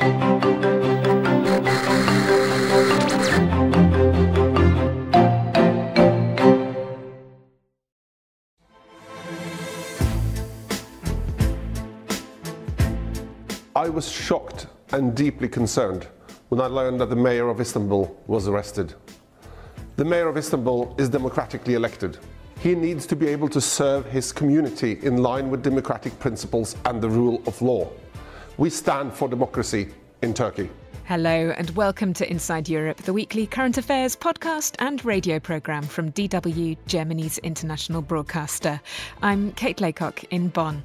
I was shocked and deeply concerned when I learned that the mayor of Istanbul was arrested. The mayor of Istanbul is democratically elected. He needs to be able to serve his community in line with democratic principles and the rule of law. We stand for democracy in Turkey. Hello and welcome to Inside Europe, the weekly current affairs podcast and radio programme from DW, Germany's international broadcaster. I'm Kate Laycock in Bonn.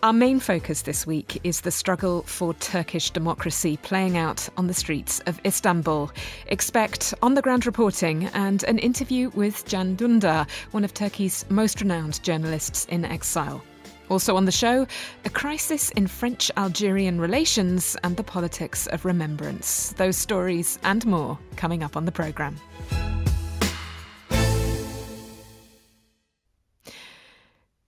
Our main focus this week is the struggle for Turkish democracy playing out on the streets of Istanbul. Expect on-the-ground reporting and an interview with Can Dündar, one of Turkey's most renowned journalists in exile. Also on the show, a crisis in French-Algerian relations and the politics of remembrance. Those stories and more coming up on the programme.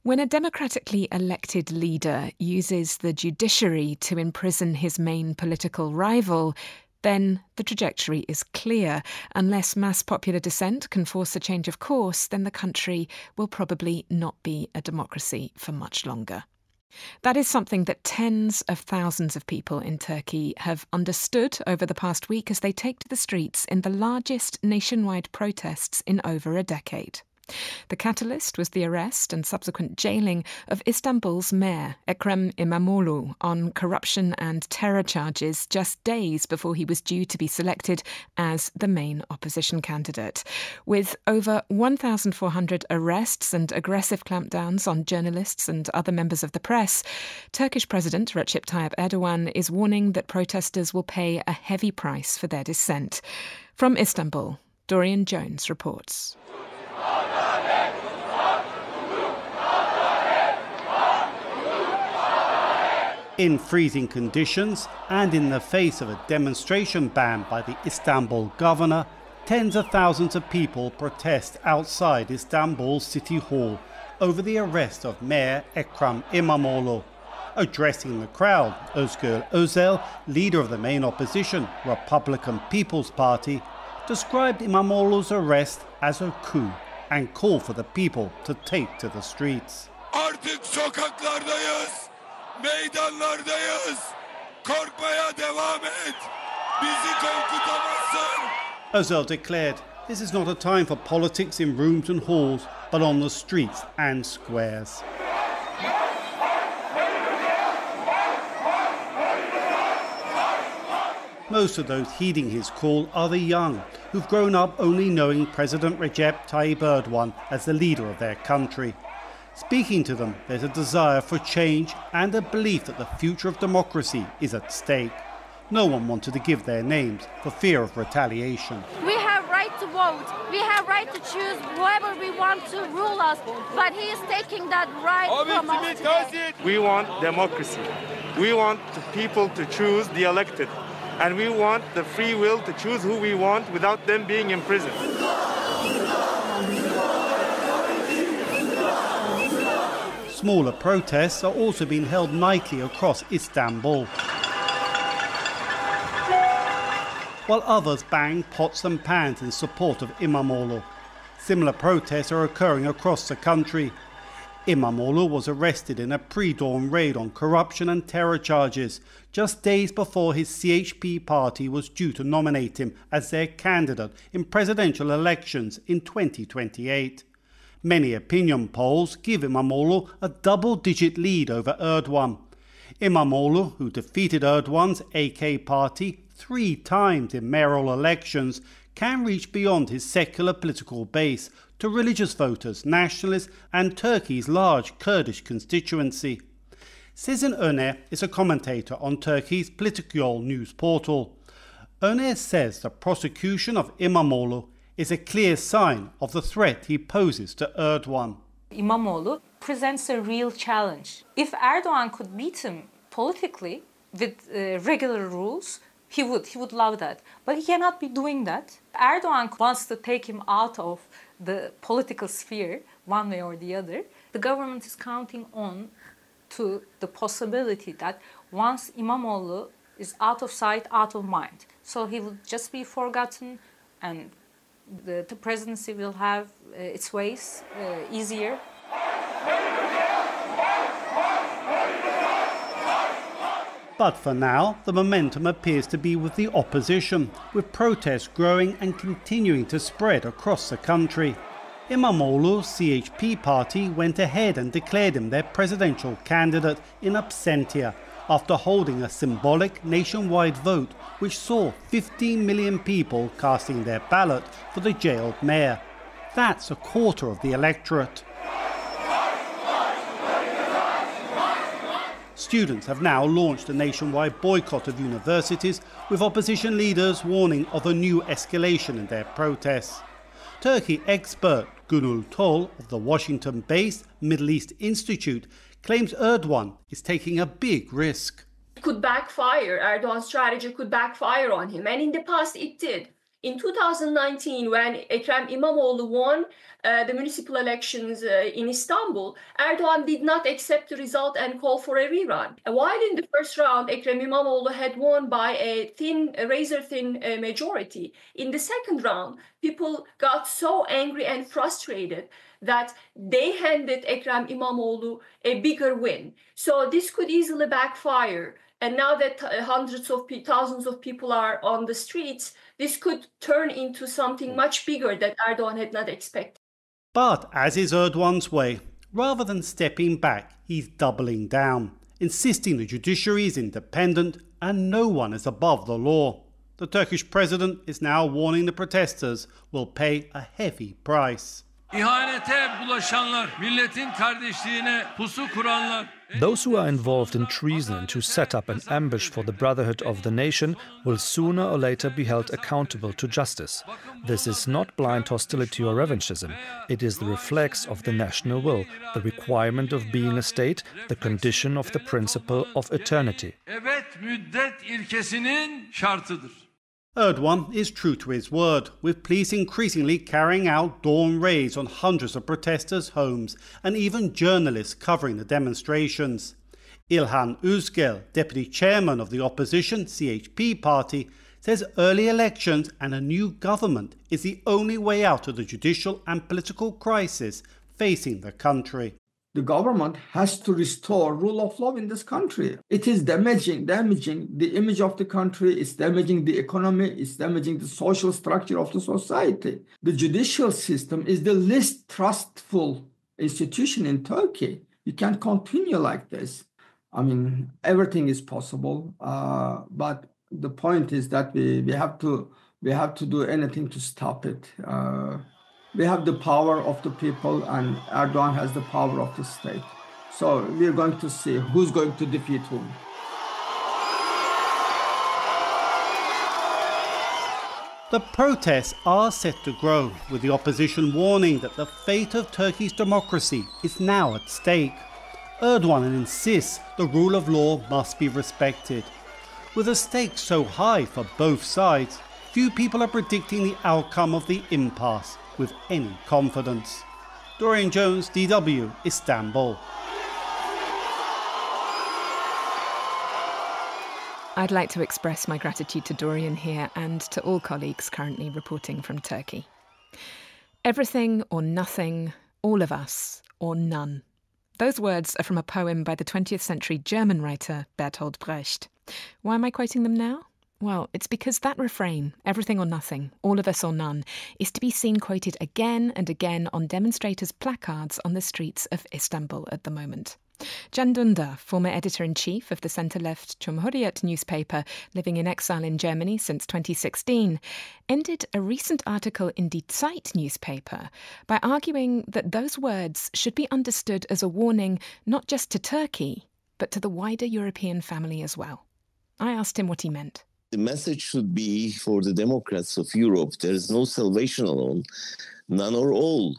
When a democratically elected leader uses the judiciary to imprison his main political rival, then the trajectory is clear. Unless mass popular dissent can force a change of course, then the country will probably not be a democracy for much longer. That is something that tens of thousands of people in Turkey have understood over the past week as they take to the streets in the largest nationwide protests in over a decade. The catalyst was the arrest and subsequent jailing of Istanbul's mayor, Ekrem İmamoğlu, on corruption and terror charges just days before he was due to be selected as the main opposition candidate. With over 1,400 arrests and aggressive clampdowns on journalists and other members of the press, Turkish President Recep Tayyip Erdogan is warning that protesters will pay a heavy price for their dissent. From Istanbul, Dorian Jones reports. In freezing conditions and in the face of a demonstration ban by the Istanbul governor, tens of thousands of people protest outside Istanbul City Hall over the arrest of Mayor Ekrem İmamoğlu. Addressing the crowd, Özgür Özel, leader of the main opposition, Republican People's Party, described İmamoğlu's arrest as a coup and called for the people to take to the streets. Artık sokaklardayız. Meydanlardayız. Korkmaya devam et. Bizi korkutamazsın. Özel declared, this is not a time for politics in rooms and halls, but on the streets and squares. Most of those heeding his call are the young, who've grown up only knowing President Recep Tayyip Erdogan as the leader of their country. Speaking to them, there's a desire for change and a belief that the future of democracy is at stake. No one wanted to give their names for fear of retaliation. We have right to vote. We have right to choose whoever we want to rule us. But he is taking that right from us today. We want democracy. We want the people to choose the elected. And we want the free will to choose who we want without them being imprisoned. Smaller protests are also being held nightly across Istanbul, while others bang pots and pans in support of İmamoğlu. Similar protests are occurring across the country. İmamoğlu was arrested in a pre-dawn raid on corruption and terror charges, just days before his CHP party was due to nominate him as their candidate in presidential elections in 2028. Many opinion polls give İmamoğlu a double-digit lead over Erdogan. İmamoğlu, who defeated Erdogan's AK party 3 times in mayoral elections, can reach beyond his secular political base to religious voters, nationalists and Turkey's large Kurdish constituency. Sezin Öner is a commentator on Turkey's Politikyol news portal. Öner says the prosecution of İmamoğlu is a clear sign of the threat he poses to Erdogan. İmamoğlu presents a real challenge. If Erdogan could beat him politically with regular rules, he would love that. But he cannot be doing that. Erdogan wants to take him out of the political sphere one way or the other. The government is counting on to the possibility that once İmamoğlu is out of sight, out of mind. So he will just be forgotten, and the presidency will have its ways easier. But for now, the momentum appears to be with the opposition, with protests growing and continuing to spread across the country. İmamoğlu's CHP party went ahead and declared him their presidential candidate in absentia after holding a symbolic nationwide vote which saw 15 million people casting their ballot for the jailed mayor. That's a quarter of the electorate. Students have now launched a nationwide boycott of universities, with opposition leaders warning of a new escalation in their protests. Turkey expert Gönül Tol of the Washington-based Middle East Institute claims Erdogan is taking a big risk. It could backfire. Erdogan's strategy could backfire on him, and in the past it did. In 2019, when Ekrem İmamoğlu won the municipal elections in Istanbul, Erdogan did not accept the result and call for a rerun. While in the first round, Ekrem İmamoğlu had won by a razor-thin majority. In the second round, people got so angry and frustrated that they handed Ekrem İmamoğlu a bigger win. So this could easily backfire. And now that hundreds of thousands of people are on the streets, this could turn into something much bigger that Erdogan had not expected. But as is Erdogan's way, rather than stepping back, he's doubling down, insisting the judiciary is independent and no one is above the law. The Turkish president is now warning the protesters will pay a heavy price. İhanete bulaşanlar, milletin kardeşliğine pusu kuranlar. Those who are involved in treason and who set up an ambush for the brotherhood of the nation will sooner or later be held accountable to justice. This is not blind hostility or revanchism. It is the reflex of the national will, the requirement of being a state, the condition of the principle of eternity. Evet müddet ilkesinin şartıdır. Erdogan is true to his word, with police increasingly carrying out dawn raids on hundreds of protesters' homes and even journalists covering the demonstrations. İlhan Özgel, deputy chairman of the opposition CHP party, says early elections and a new government is the only way out of the judicial and political crisis facing the country. The government has to restore rule of law in this country. It is damaging the image of the country, it's damaging the economy, it's damaging the social structure of the society. The judicial system is the least trustful institution in Turkey. You can't continue like this. I mean, everything is possible, but the point is that we have to do anything to stop it. We have the power of the people, and Erdogan has the power of the state. So we're going to see who's going to defeat whom. The protests are set to grow, with the opposition warning that the fate of Turkey's democracy is now at stake. Erdogan insists the rule of law must be respected. With the stakes so high for both sides, few people are predicting the outcome of the impasse with any confidence. Dorian Jones, DW, Istanbul. I'd like to express my gratitude to Dorian here and to all colleagues currently reporting from Turkey. Everything or nothing, all of us or none. Those words are from a poem by the 20th century German writer Bertolt Brecht. Why am I quoting them now? Well, it's because that refrain, everything or nothing, all of us or none, is to be seen quoted again and again on demonstrators' placards on the streets of Istanbul at the moment. Can Dündar, former editor-in-chief of the centre-left Cumhuriyet newspaper, living in exile in Germany since 2016, ended a recent article in Die Zeit newspaper by arguing that those words should be understood as a warning not just to Turkey, but to the wider European family as well. I asked him what he meant. The message should be for the Democrats of Europe, there is no salvation alone, none or all.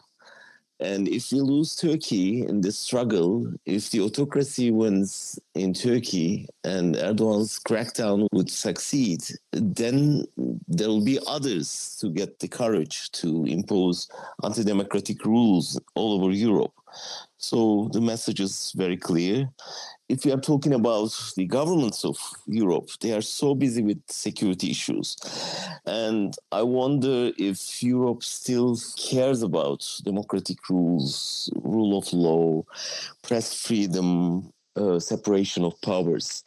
And if we lose Turkey in this struggle, if the autocracy wins in Turkey and Erdogan's crackdown would succeed, then there will be others to get the courage to impose anti-democratic rules all over Europe. So the message is very clear. if we are talking about the governments of Europe, they are so busy with security issues. And I wonder if Europe still cares about democratic rules, rule of law, press freedom, separation of powers.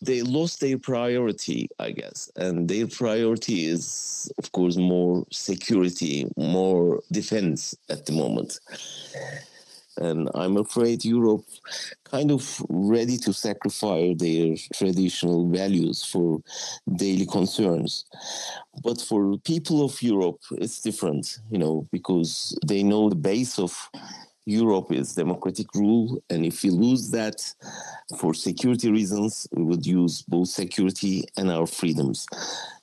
They lost their priority, I guess. And their priority is, of course, more security, more defense at the moment. And I'm afraid Europe kind of ready to sacrifice their traditional values for daily concerns. But for people of Europe, it's different, because they know the base of Europe is democratic rule. And if we lose that for security reasons, we would use both security and our freedoms.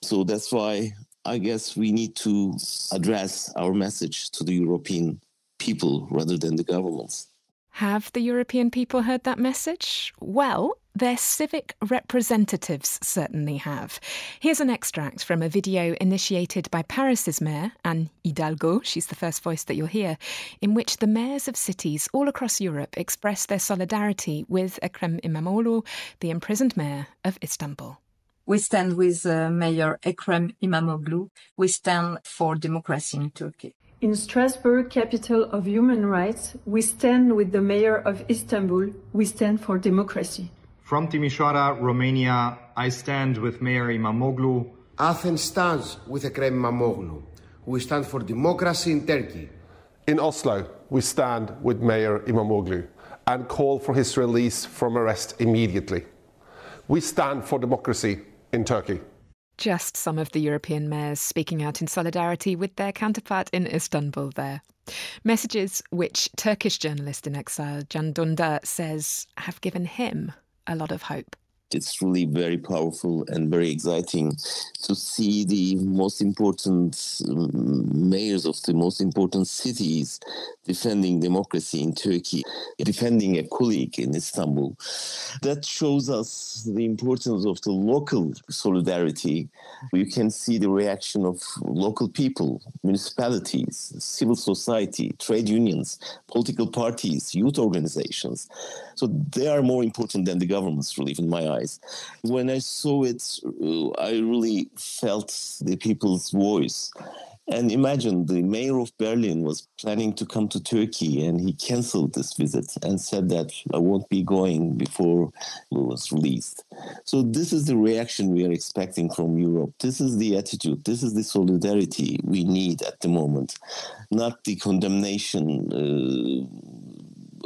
So that's why I guess we need to address our message to the European people rather than the governments. Have the European people heard that message? Well, their civic representatives certainly have. Here's an extract from a video initiated by Paris's mayor, Anne Hidalgo, she's the first voice that you'll hear, in which the mayors of cities all across Europe express their solidarity with Ekrem İmamoğlu, the imprisoned mayor of Istanbul. We stand with Mayor Ekrem İmamoğlu. We stand for democracy in Turkey. In Strasbourg, capital of human rights, we stand with the mayor of Istanbul. We stand for democracy. From Timișoara, Romania, I stand with Mayor İmamoğlu. Athens stands with Ekrem İmamoğlu. We stand for democracy in Turkey. In Oslo, we stand with Mayor İmamoğlu and call for his release from arrest immediately. We stand for democracy in Turkey. Just some of the European mayors speaking out in solidarity with their counterpart in Istanbul there. Messages which Turkish journalist in exile Can Dündar says have given him a lot of hope. It's really very powerful and very exciting to see the most important mayors of the most important cities defending democracy in Turkey, defending a colleague in Istanbul. That shows us the importance of the local solidarity. You can see the reaction of local people, municipalities, civil society, trade unions, political parties, youth organizations. So they are more important than the governments, really, in my eyes. When I saw it, I really felt the people's voice. And imagine the mayor of Berlin was planning to come to Turkey and he canceled this visit and said that I won't be going before it was released. So this is the reaction we are expecting from Europe. This is the attitude. This is the solidarity we need at the moment, not the condemnation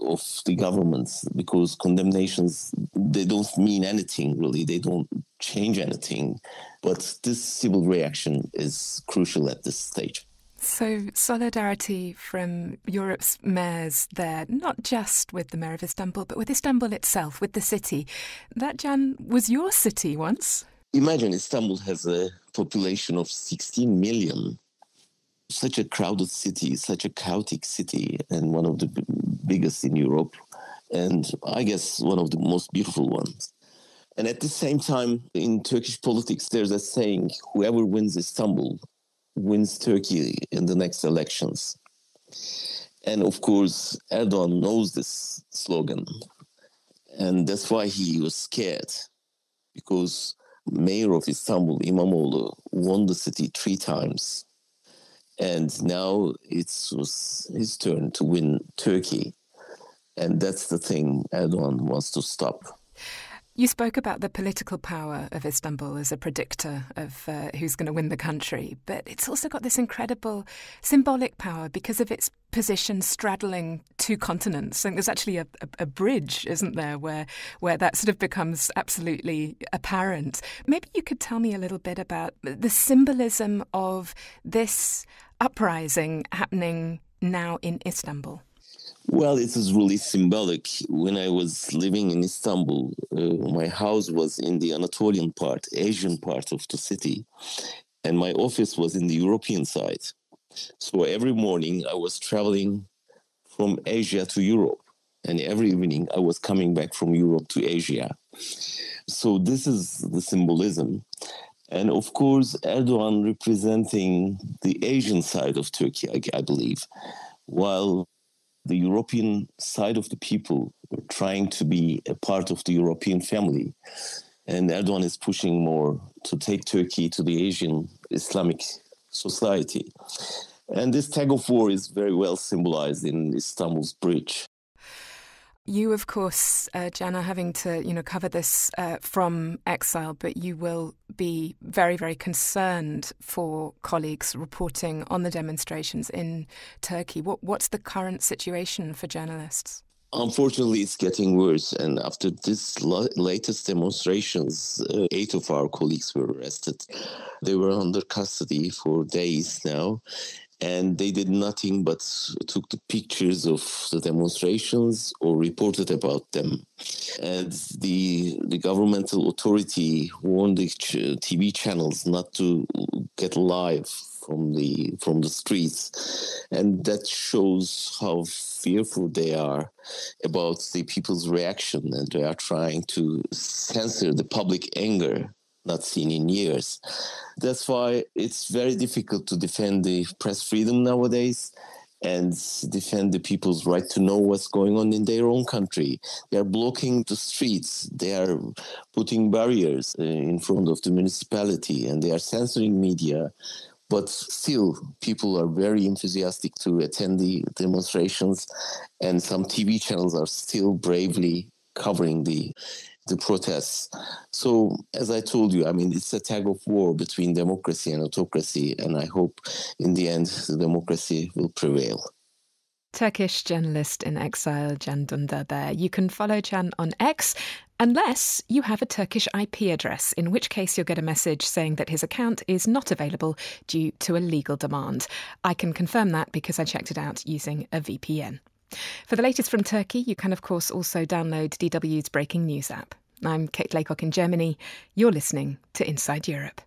of the governments, because condemnations, they don't mean anything, really. They don't change anything. But this civil reaction is crucial at this stage. So solidarity from Europe's mayors there, not just with the mayor of Istanbul, but with Istanbul itself, with the city. That, Can, was your city once. Imagine Istanbul has a population of 16 million. Such a crowded city, such a chaotic city, and one of the biggest in Europe, and I guess one of the most beautiful ones. And at the same time, in Turkish politics, there's a saying, whoever wins Istanbul wins Turkey in the next elections. And of course, Erdogan knows this slogan. And that's why he was scared, because mayor of Istanbul, İmamoğlu, won the city 3 times. And now it was his turn to win Turkey. And that's the thing Erdogan wants to stop. You spoke about the political power of Istanbul as a predictor of who's going to win the country, but it's also got this incredible symbolic power because of its position straddling 2 continents. And there's actually a bridge, isn't there, where that sort of becomes absolutely apparent. Maybe you could tell me a little bit about the symbolism of this uprising happening now in Istanbul. Well, it is really symbolic. When I was living in Istanbul, my house was in the Anatolian part, Asian part of the city, and my office was in the European side. So every morning I was traveling from Asia to Europe, and every evening I was coming back from Europe to Asia. So this is the symbolism. And of course, Erdogan representing the Asian side of Turkey, I believe, while the European side of the people were trying to be a part of the European family. And Erdogan is pushing more to take Turkey to the Asian Islamic society. And this tug of war is very well symbolized in Istanbul's bridge. You, of course, Jan, are having to, cover this from exile, but you will be very, very concerned for colleagues reporting on the demonstrations in Turkey. What's the current situation for journalists? Unfortunately, it's getting worse. And after this latest demonstrations, 8 of our colleagues were arrested. They were under custody for days now. And they did nothing but took the pictures of the demonstrations or reported about them. And the governmental authority warned the TV channels not to get live from the streets. And that shows how fearful they are about the people's reaction. And they are trying to censor the public anger not seen in years. That's why it's very difficult to defend the press freedom nowadays and defend the people's right to know what's going on in their own country. They are blocking the streets. They are putting barriers in front of the municipality, and they are censoring media. But still, people are very enthusiastic to attend the demonstrations, and some TV channels are still bravely covering the protests. So, as I told you, it's a tug of war between democracy and autocracy, and I hope in the end the democracy will prevail. Turkish journalist in exile, Can Dündar there. You can follow Can on X, unless you have a Turkish IP address, in which case you'll get a message saying that his account is not available due to a legal demand. I can confirm that because I checked it out using a VPN. For the latest from Turkey, you can, of course, also download DW's Breaking News app. I'm Kate Laycock in Germany. You're listening to Inside Europe.